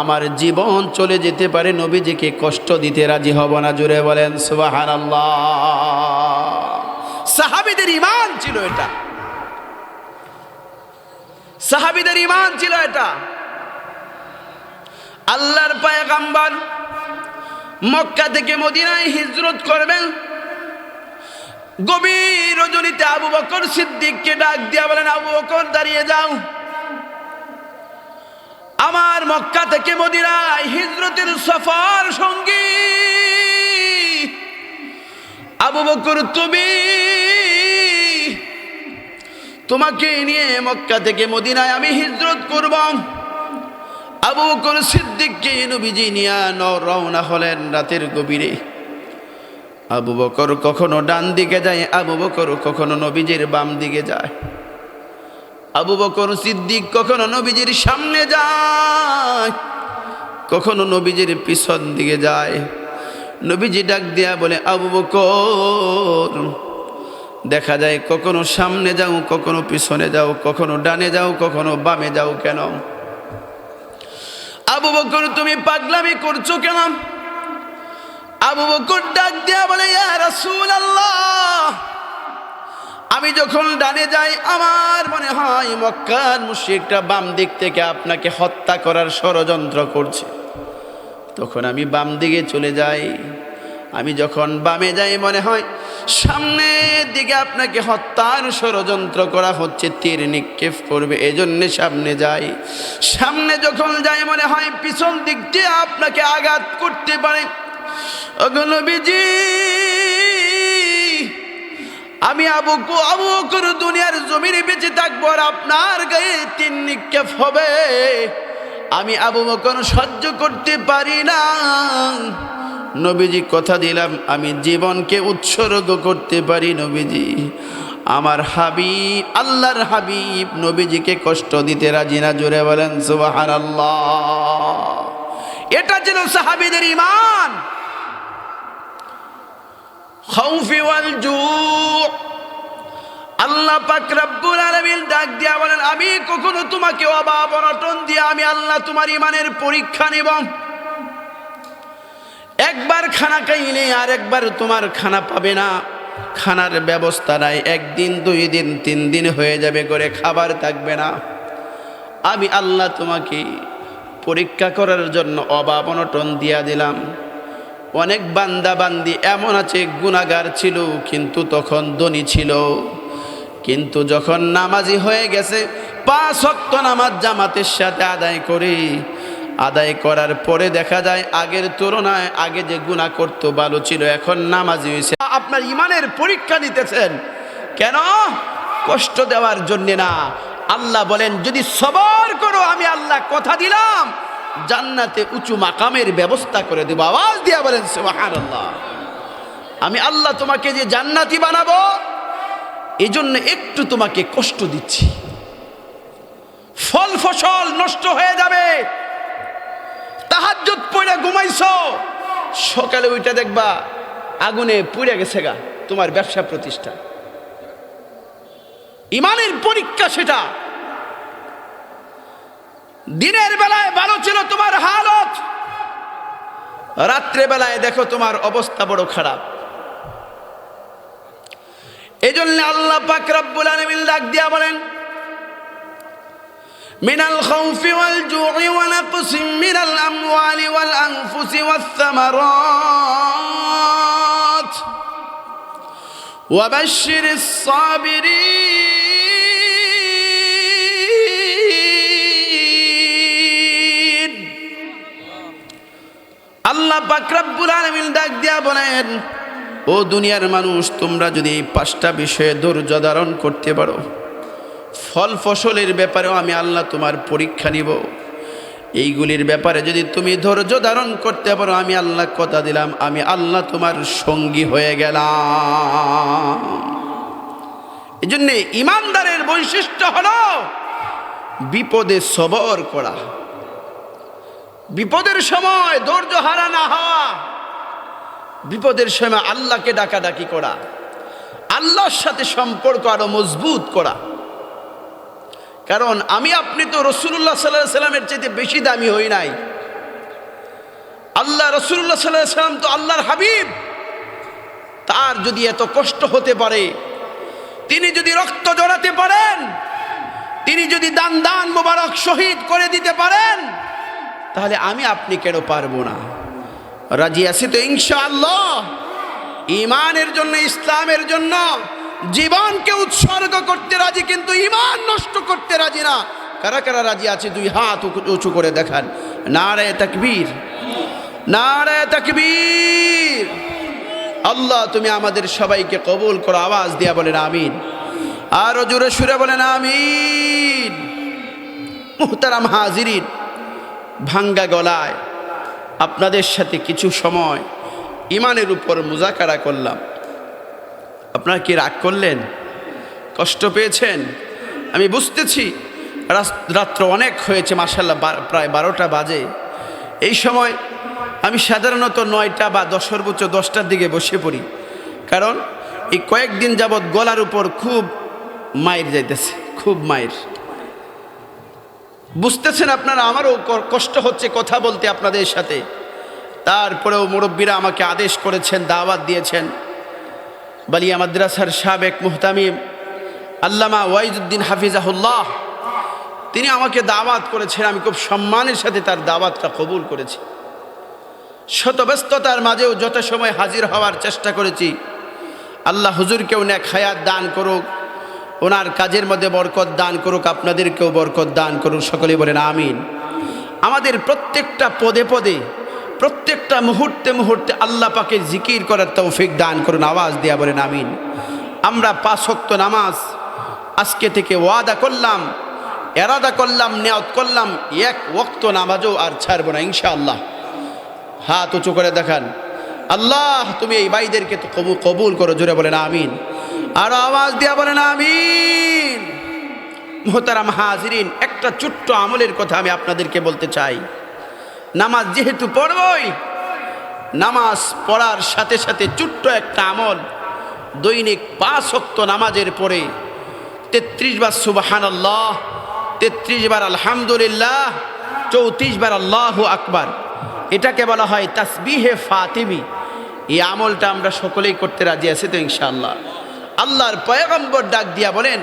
আমার জীবন চলে যেতে পারে, নবীজিকে কষ্ট দিতে রাজি হব না। জোরে বলেন সুবহানাল্লাহ। সাহাবীদের ঈমান ছিল এটা, সাহাবীদের ঈমান ছিল এটা। আল্লাহর পয়গম্বর মক্কা থেকে মদিনায় হিজরত করবেন, গভীর রজনীতে আবু বকর সিদ্দিককে ডাক দিয়া বলেন, আবু বকর দাঁড়িয়ে যাও, আমার মক্কা থেকে মদিনায় হিজরতের সফর সঙ্গী আবু বকর, তোমাকে নিয়ে মক্কা থেকে মদিনায় আমি হিজরত করব। আবু বকর সিদ্দিককে নবীজি নিয়ে রওনা হলেন রাতের গভীরে। আবু বকর কখনো ডান দিকে যায়, আবু বকর কখনো নবীজির বাম দিকে যায়। আবু বকর সিদ্দিক কখনো নবীজির সামনে যায়, কখনো নবীজির পিছন দিকে যায়। নবীজি ডাক দিয়া বলে, আবু বকর, দেখা যায় কখনো সামনে যাও, কখনো পিছনে যাও, কখনো ডানে যাও, কখনো বামে যাও, কেন? আবু বকর তুমি পাগলামি করছো কেন? আবু বকর ডাক দিয়া বলে, ইয়া রাসূলুল্লাহ, আমি যখন ডানে যাই আমার মনে হয় মক্কার মুশরিকরা বাম দিক থেকে আপনাকে হত্যা করার ষড়যন্ত্র করছে, তখন আমি বাম দিকে চলে যাই। আমি যখন বামে যাই মনে হয় সামনের দিকে আপনাকে হত্যার ষড়যন্ত্র করা হচ্ছে, তীর নিক্ষেপ করবে, এজন্য সামনে যাই। সামনে যখন যাই মনে হয় পিছন দিক দিয়ে আপনাকে আঘাত করতে পারে। ওগো নবীজি, আমি আবু বকর দুনিয়ার জমিনে বেঁচে থাকবো আর আপনার গায়ে তীর নিক্ষেপ হবে, আমি আবু বকর সহ্য করতে পারি না। নবীজি কথা দিলাম আমি জীবনকে উৎসর্গ করতে পারি। নবীজি আমার হাবিব, আল্লাহর হাবিব, নবীজিকে কষ্ট দিতে রাজি না। জোরে বলেন সুবহানাল্লাহ। এটা ছিল সাহাবীদের ঈমান। খাউফি ওয়াল জু, আল্লাহ পাক রব্বুল আলামিন ডাক দিয়া বলেন, আমি কখনো তোমাকে অভাব অনটন দিয়ে আমি আল্লাহ তোমার ঈমানের পরীক্ষা নেব। একবার খানা খাইলে আর একবার তোমার খানা পাবে না, খানার ব্যবস্থা নাই, একদিন 2 দিন 3 দিন হয়ে যাবে, করে খাবার থাকবে না। আমি আল্লাহ তোমাকে পরীক্ষা করার জন্য অভাব অনটন দিয়া দিলাম। অনেক বান্দা বান্দি এমন আছে গুনাহগার ছিল কিন্তু তখন ধনী ছিল, কিন্তু যখন নামাজি হয়ে গেছে 5 ওয়াক্ত নামাজ জামাতের সাথে আদায় করার পরে দেখা যায় আগের তুলনায় আগে যে গুনাহ করত ভালো ছিল, এখন নামাজি হয়েছে। আপনার ঈমানের পরীক্ষা নিতেছেন কেন? কষ্ট দেওয়ার জন্য না। আল্লাহ বলেন যদি সবর করো আমি আল্লাহ কথা দিলাম জান্নাতে উঁচু মাকামের ব্যবস্থা করে দেব। আওয়াজ দিয়া বলেন সুবহানাল্লাহ। আমি আল্লাহ তোমাকে যে জান্নাতি বানাবো এই জন্য একটু তোমাকে কষ্ট দিচ্ছি, ফল ফসল নষ্ট হয়ে যাবে। তাহাজ্জুদ পড়ে ঘুমাইছো, সকালে ওইটা দেখবা আগুনে পুড়ে গেছে গা তোমার ব্যবসা প্রতিষ্ঠান। ঈমানের পরীক্ষা সেটা। দিনের বেলায় ভালো ছিল তোমার হালত, রাত্রে বেলায় দেখো তোমার অবস্থা বড় খারাপ। এজন্য আল্লাহ পাক রব্বুল আলামিন ডাক দিয়া বলেন, মিনাল খাউফি ওয়াল জুই ওয়া নাকসি নাকসিম মিনাল আমওয়ালি ওয়াল আনফুসি ওয়াস সামারাত ওয়া বাশশিরিস সাবিরিন। আল্লাহ পাক রব্বুল আলামিন ডাক দিয়া বলেন, ও দুনিয়ার মানুষ, তোমরা যদি এই 5টা বিষয়ে ধৈর্য ধারণ করতে পারো, ফল ফসলের ব্যাপারেও আমি আল্লাহ তোমার পরীক্ষা নিব। এইগুলির ব্যাপারে যদি তুমি ধৈর্য ধারণ করতে পারো, আমি আল্লাহ কথা দিলাম, আমি আল্লাহ তোমার সঙ্গী হয়ে গেলাম। এই জন্যে ইমানদারের বৈশিষ্ট্য হলো বিপদে সবর করা, বিপদের সময় ধৈর্য হারা না হওয়া, বিপদের সময় আল্লাহকে ডাকাডাকি করা, আল্লাহর সাথে সম্পর্ক আরো মজবুত করা। কারণ আমি আপনি তো রাসূলুল্লাহ সাল্লাল্লাহু আলাইহি সাল্লামের চাইতে বেশি দামি হই নাই। আল্লাহ রাসূলুল্লাহ সাল্লাল্লাহু আলাইহি সাল্লাম তো আল্লাহর হাবিব। তার যদি এত কষ্ট হতে পারে, তিনি যদি রক্ত জড়াতে পারেন, তিনি যদি দান মোবারক শহীদ করে দিতে পারেন, তাহলে আমি আপনি কেন পারবো না? রাজি আছি তো ইনশাআল্লাহ। ঈমানের জন্য, ইসলামের জন্য জীবনকে উৎসর্গ করতে রাজি, কিন্তু ঈমান নষ্ট করতে রাজি না। কারা কারা রাজি আছে? 2 হাত উঁচু করে দেখান। নারায়ে তাকবীর, নারায়ে তাকবীর। আল্লাহ তুমি আমাদের সবাইকে কবুল করো। আওয়াজ দিয়া বলেন আমিন। আরো জোরে সুরে বলেন আমিন। মুহতারাম হাজিরিন, ভাঙ্গা গলায় আপনাদের সাথে কিছু সময় ঈমানের উপর মুযাকারা করলাম। আপনারা কি রাগ করলেন? কষ্ট পেয়েছেন? আমি বুঝতেছি রাত্র অনেক হয়েছে, মাশাআল্লাহ প্রায় 12টা বাজে। এই সময় আমি সাধারণত 9টা বা সর্বোচ্চ 10টার দিকে বসে পড়ি, কারণ এই কয়েকদিন যাবৎ গলার উপর খুব মাইর যাইতেছে, খুব মাইর। বুঝতেছেন আপনারা, আমারও কষ্ট হচ্ছে কথা বলতে আপনাদের সাথে। তারপরেও মুরব্বীরা আমাকে আদেশ করেছেন, দাওয়াত দিয়েছেন। বালিয়া মাদ্রাসার সাবেক মুহতামিম আল্লামা ওয়াইজউদ্দিন হাফিজাহুল্লাহ, তিনি আমাকে দাওয়াত করেছেন। আমি খুব সম্মানের সাথে তার দাওয়াতটা কবুল করেছি। শত ব্যস্ততার মাঝেও যত সময় হাজির হওয়ার চেষ্টা করেছি। আল্লাহ হুজুরকেও নেক হায়াত দান করুক, ওনার কাজের মধ্যে বরকত দান করুক, আপনাদেরকেও বরকত দান করুক। সকলে বলেন আমিন। আমাদের প্রত্যেকটা পদে পদে, প্রত্যেকটা মুহূর্তে মুহূর্তে আল্লাহ পাকের জিকির করার তৌফিক দান করুন। আওয়াজ দিয়া বলেন আমিন। আমরা 5 ওয়াক্ত নামাজ আজকে থেকে ওয়াদা করলাম, এরাদা করলাম, নিয়ত করলাম, 1 ওয়াক্ত নামাজও আর ছাড়বো না ইনশাআল্লাহ। হাত উঁচু করে দেখান। আল্লাহ তুমি এই ভাইদেরকে তো কবুল করো। জোরে বলেন আমিন। আর আওয়াজ দিয়া বলেন আমিন। মুহতারাম হাজিরিন, একটা ছোট্ট আমলের কথা আমি আপনাদেরকে বলতে চাই। নামাজ যেহেতু পড়বই, নামাজ পড়ার সাথে সাথে ছোট্ট একটা আমল, দৈনিক 5 ওয়াক্ত নামাজের পরে 33 বার সুবহানাল্লাহ, 33 বার আলহামদুলিল্লাহ, 34 বার আল্লাহু আকবার, এটাকে বলা হয় তাসবিহে ফাতিমি। এই আমলটা আমরা সকলেই করতে রাজি আছি তো ইনশাআল্লাহ। আল্লাহর পয়গম্বর ডাক দিয়া বলেন,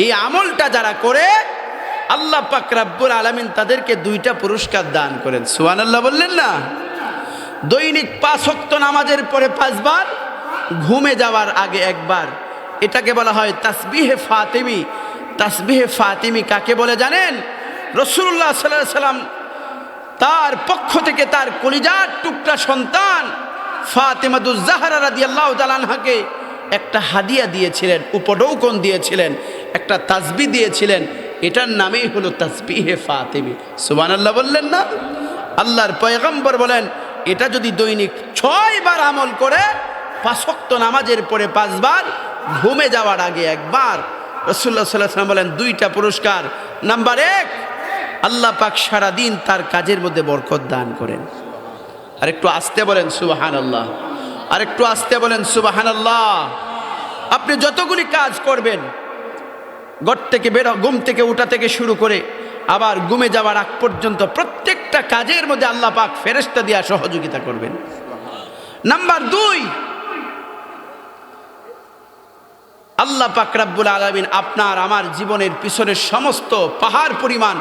এই আমলটা যারা করে আল্লাহ পাক রব্বুল আলামিন তাদেরকে 2টা পুরস্কার দান করেন। সুবহানাল্লাহ বললেন না? দৈনিক 5 ওয়াক্ত নামাজের পরে 5 বার, ঘুমে যাওয়ার আগে 1 বার, এটাকে বলা হয় তাসবিহে ফাতিমি। তাসবিহে ফাতিমি কাকে বলে জানেন? রাসূলুল্লাহ সাল্লাল্লাহু আলাইহি সাল্লাম তার পক্ষ থেকে তার কলিজার টুকরা সন্তান ফাতিমাতুজ জাহরা রাদিয়াল্লাহু তাআলা আনহাকে একটা হাদিয়া দিয়েছিলেন, উপঢৌকন দিয়েছিলেন, একটা তাসবিহ দিয়েছিলেন। এটার নামেই হলো তাসবিহে ফাতিমি। সুবহানাল্লাহ বললেন না? আল্লাহর পয়গম্বর বলেন, এটা যদি দৈনিক 6 বার আমল করে, 5 ওয়াক্ত নামাজের পরে 5 বার, ঘুমে যাওয়ার আগে 1 বার, রাসূলুল্লাহ সাল্লাল্লাহু আলাইহি ওয়াসাল্লাম বলেন 2টা পুরস্কার। নাম্বার 1, আল্লাহ পাক সারাদিন তার কাজের মধ্যে বরকত দান করেন। আর একটু আস্তে বলেন সুবহানাল্লাহ, আর একটু আস্তে বলেন সুবহানাল্লাহ। আপনি যতগুলি কাজ করবেন, ঘর থেকে ঘুম থেকে উঠা থেকে শুরু করে আবার ঘুমে যাওয়ার আগ পর্যন্ত, প্রত্যেকটা কাজের মধ্যে আল্লাহ পাক ফেরেশতা দিয়া সহযোগিতা করবেন। নাম্বার 2, আল্লাহ পাক রব্বুল আলামিন আপনার আমার জীবনের পিছনের সমস্ত পাহাড় পরিমাণ,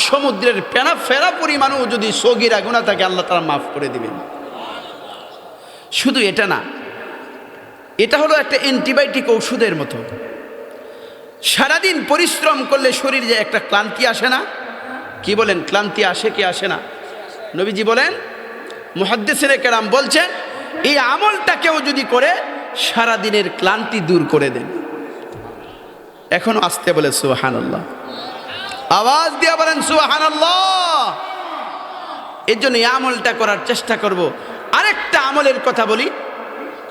সমুদ্রের পেনা ফেরা পরিমাণও যদি সগীরা গুনাহ থাকে আল্লাহ তাআলা মাফ করে দিবেন। শুধু এটা না, এটা হলো একটা অ্যান্টিবায়োটিক ঔষধের মতো। সারাদিন পরিশ্রম করলে শরীরে যে একটা ক্লান্তি আসে না, কি বলেন, ক্লান্তি আসে কি আসে না? নবীজি বলেন, মুহাদ্দিসিনে কেরাম বলছেন, এই আমলটা কেউ যদি করে সারাদিনের ক্লান্তি দূর করে দেন। এখনো আসতে বলে সুবহানাল্লাহ, আওয়াজ দিয়ে বলেন সুবহানাল্লাহ। এর জন্য এই আমলটা করার চেষ্টা করব। আরেকটা আমলের কথা বলি,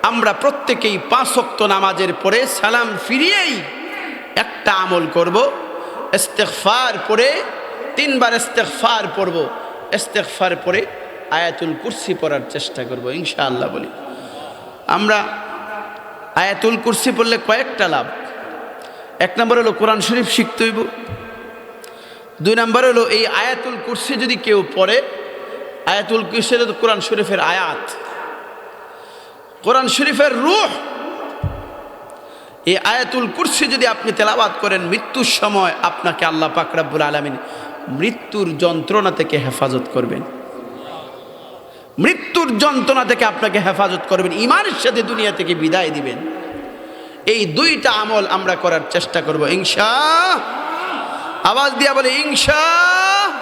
আমরা প্রত্যেকেই 5 ওয়াক্ত নামাজের পরে সালাম ফিরিয়েই একটা আমল করব। ইস্তিগফার পড়ে 3 বার ইস্তিগফার পড়ব। ইস্তিগফার পড়ে আয়াতুল কুরসি পড়ার চেষ্টা করব ইনশাআল্লাহ। বলি, আমরা আয়াতুল কুরসি পড়লে কয়েকটা লাভ। 1 নম্বর হলো কোরআন শরীফ শিখতে হইব। 2 নম্বর হলো এই আয়াতুল কুরসি যদি কেউ পড়ে, আয়াতুল কুরসি হলো কোরআন শরীফের আয়াত, কোরআন শরীফের রূহ। এই আয়াতুল কুরসি যদি আপনি তেলাওয়াত করেন, মৃত্যুর সময় আপনাকে আল্লাহ পাক রব্বুল আলামিন মৃত্যুর যন্ত্রণা থেকে হেফাজত করবেন। মৃত্যুর যন্ত্রণা থেকে আপনাকে হেফাজত করবেন, ঈমানের সাথে দুনিয়া থেকে বিদায় দিবেন। এই 2টা আমল আমরা করার চেষ্টা করব ইনশাআল্লাহ। আওয়াজ দিয়া বলে ইনশাআল্লাহ।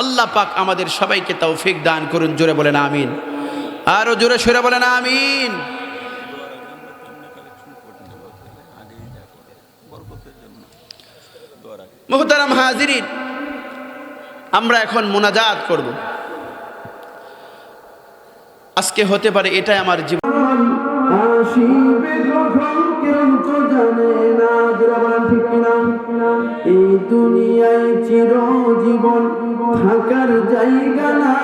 আল্লাহ পাক আমাদের সবাইকে তৌফিক দান করুন। জোরে বলেন আমিন, আরো জোরে সরে বলেন আমিন। মুহতারাম হাজিরিন, আমরা এখন মুনাজাত করব। আজকে হতে পারে এটাই আমার জীবন। আসিবে কখন কেউ তো জানে না, ঠিক কিনা? এই দুনিয়ায় চিরজীবন থাকার জায়গা না,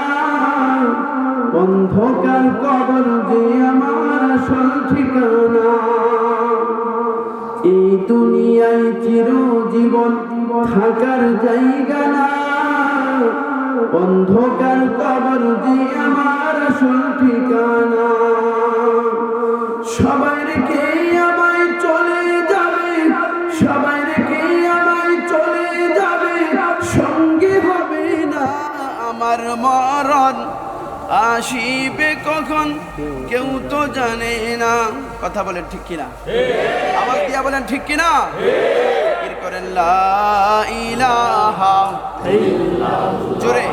অন্ধকার কবর যে আমার আসল ঠিকানা। এই দুনিয়ায় চিরজীবন থাকার জায়গা না, অন্ধকার কবর যে আমার আসল ঠিকানা। সবাই রেখে আমায় চলে যাবে, সবাই রেখে আমায় চলে যাবে, সঙ্গে হবে না আমার মরণ। আসিবে কখন কেউ তো জানে না। কথা বলেন ঠিক কিনা? আওয়াজ দিয়া বলেন ঠিক কিনা? জিকির করেন লা ইলাহা ইল্লাল্লাহ, জোরে।